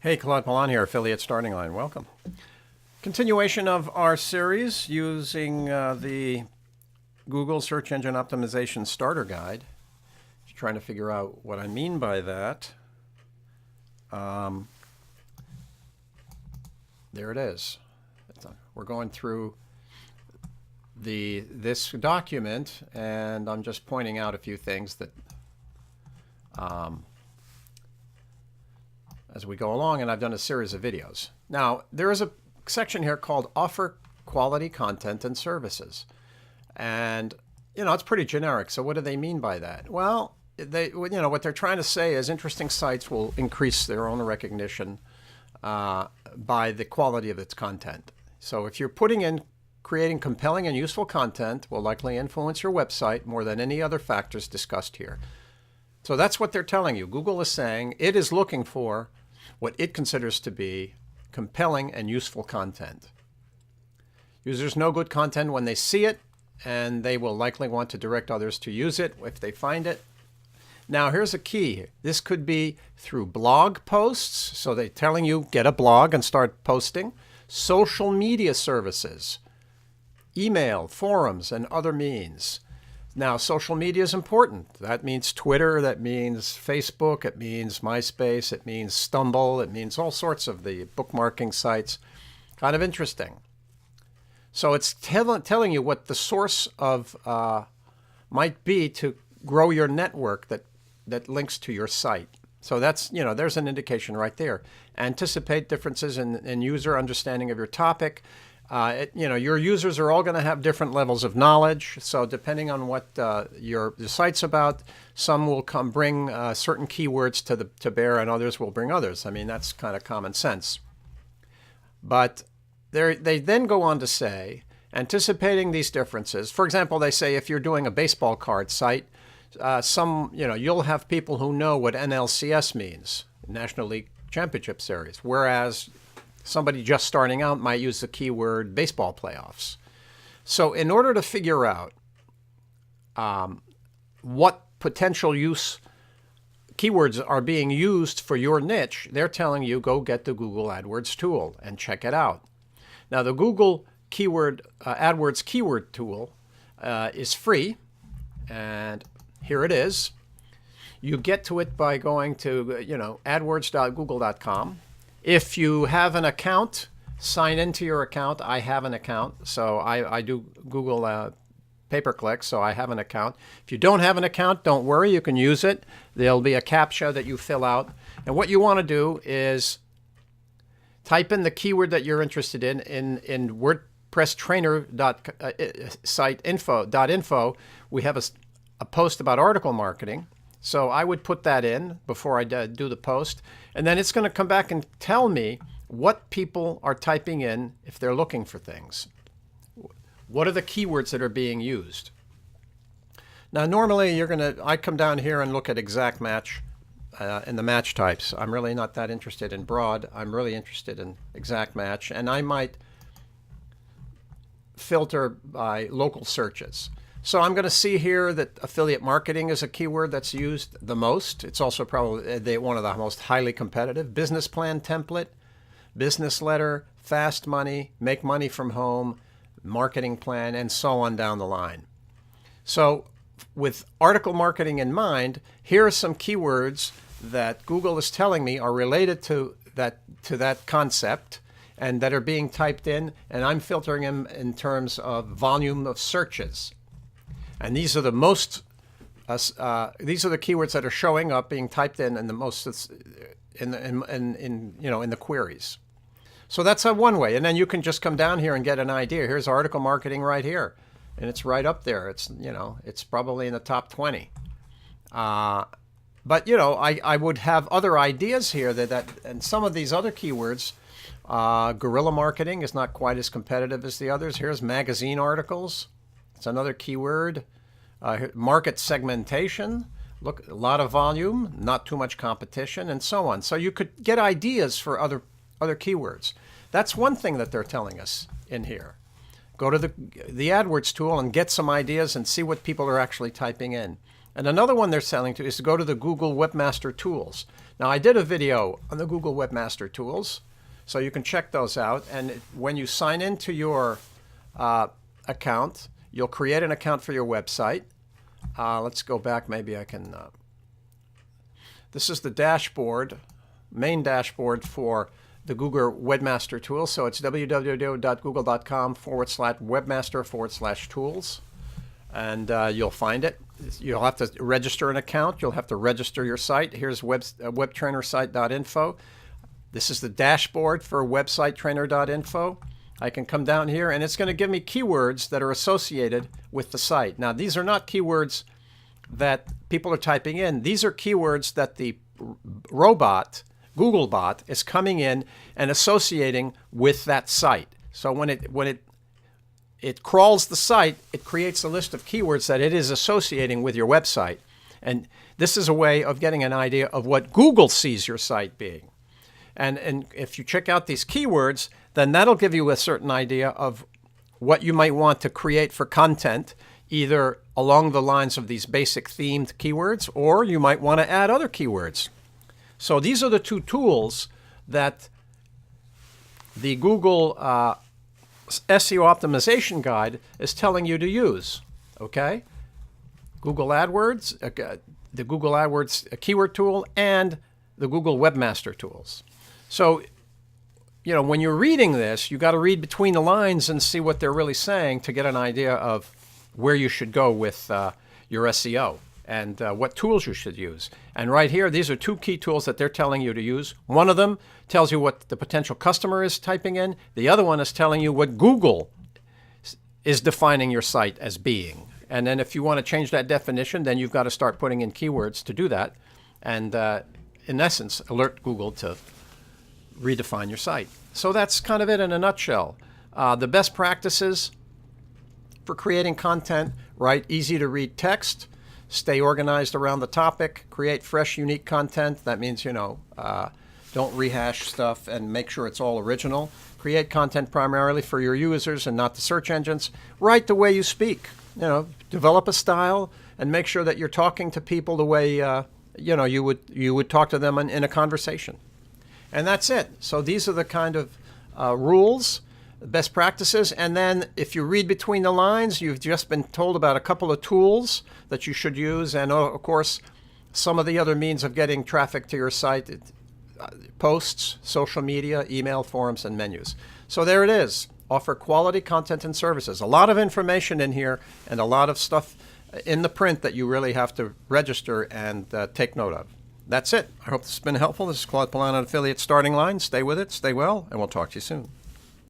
Hey, Claude Pelanne here, Affiliate Starting Line. Welcome. Continuation of our series using the Google Search Engine Optimization Starter Guide. If you're trying to figure out what I mean by that, there it is. We're going through this document, and I'm just pointing out a few things that as we go along, and I've done a series of videos. Now, there is a section here called Offer Quality Content and Services. And, it's pretty generic. So what do they mean by that? Well, what they're trying to say is interesting sites will increase their own recognition by the quality of its content. So if you're creating compelling and useful content will likely influence your website more than any other factors discussed here. So that's what they're telling you. Google is saying it is looking for what it considers to be compelling and useful content. Users know good content when they see it, and they will likely want to direct others to use it if they find it. Now, here's a key. This could be through blog posts, so they're telling you get a blog and start posting, social media services, email, forums, and other means. Now, social media is important. That means Twitter, that means Facebook, it means MySpace, it means Stumble, it means all sorts of the bookmarking sites. Kind of interesting. So it's telling you what the source of might be to grow your network that links to your site. So that's, there's an indication right there. Anticipate differences in user understanding of your topic. Your users are all going to have different levels of knowledge. So depending on what your site's about, some will bring certain keywords to bear, and others will bring others. I mean, that's kind of common sense. But they then go on to say, anticipating these differences. For example, they say if you're doing a baseball card site, you'll have people who know what NLCS means, National League Championship Series, whereas somebody just starting out might use the keyword baseball playoffs. So in order to figure out what potential use keywords are being used for your niche, they're telling you go get the Google AdWords tool and check it out. Now, the Google AdWords keyword tool is free, and here it is. You get to it by going to adwords.google.com. If you have an account, sign into your account. I have an account, so I do Google pay-per-click, so I have an account. If you don't have an account, don't worry, you can use it. There'll be a CAPTCHA that you fill out. And what you want to do is type in the keyword that you're interested in WordPress trainer site info. We have a post about article marketing. So I would put that in before I do the post. And then it's going to come back and tell me what people are typing in if they're looking for things. What are the keywords that are being used? Now, normally I come down here and look at exact match in the match types. I'm really not that interested in broad. I'm really interested in exact match. And I might filter by local searches. So I'm going to see here that affiliate marketing is a keyword that's used the most. It's also probably one of the most highly competitive. Business plan template, business letter, fast money, make money from home, marketing plan, and so on down the line. So with article marketing in mind, here are some keywords that Google is telling me are related to that concept and that are being typed in, and I'm filtering them in terms of volume of searches. And these are the most. These are the keywords that are showing up, being typed in, and the most in the queries. So that's one way. And then you can just come down here and get an idea. Here's article marketing right here, and it's right up there. It's it's probably in the top 20. But I would have other ideas here and some of these other keywords. Guerrilla marketing is not quite as competitive as the others. Here's magazine articles. It's another keyword. Market segmentation. Look, a lot of volume, not too much competition, and so on. So you could get ideas for other keywords. That's one thing that they're telling us in here. Go to the AdWords tool and get some ideas and see what people are actually typing in. And another one they're selling to is to go to the Google Webmaster tools. Now, I did a video on the Google Webmaster tools, so you can check those out. And when you sign into your account, you'll create an account for your website. Let's go back. Maybe I can. This is the dashboard, main dashboard for the Google Webmaster tool. So it's www.google.com/webmaster/tools. And you'll find it. You'll have to register an account. You'll have to register your site. Here's webtrainersite.info. This is the dashboard for websitetrainer.info. I can come down here, and it's going to give me keywords that are associated with the site. Now, these are not keywords that people are typing in. These are keywords that the robot, Googlebot, is coming in and associating with that site. So when it crawls the site, it creates a list of keywords that it is associating with your website. And this is a way of getting an idea of what Google sees your site being. And if you check out these keywords, then that'll give you a certain idea of what you might want to create for content, either along the lines of these basic themed keywords, or you might want to add other keywords. So these are the two tools that the Google SEO optimization guide is telling you to use. Okay? Google AdWords, the Google AdWords keyword tool, and the Google Webmaster tools. So, when you're reading this, you got to read between the lines and see what they're really saying to get an idea of where you should go with your SEO and what tools you should use. And right here, these are two key tools that they're telling you to use. One of them tells you what the potential customer is typing in. The other one is telling you what Google is defining your site as being. And then if you want to change that definition, then you've got to start putting in keywords to do that. And in essence, alert Google to redefine your site. So that's kind of it in a nutshell. The best practices for creating content: write easy to read text, stay organized around the topic, create fresh, unique content. That means, don't rehash stuff, and make sure it's all original. Create content primarily for your users and not the search engines. Write the way you speak. Develop a style and make sure that you're talking to people the way you would talk to them in a conversation. And that's it. So these are the kind of rules, best practices. And then if you read between the lines, you've just been told about a couple of tools that you should use. And of course, some of the other means of getting traffic to your site: posts, social media, email, forums, and menus. So there it is. Offer quality content and services. A lot of information in here and a lot of stuff in the print that you really have to register and take note of. That's it. I hope this has been helpful. This is Claude Pelanne, Affiliate Starting Line. Stay with it, stay well, and we'll talk to you soon.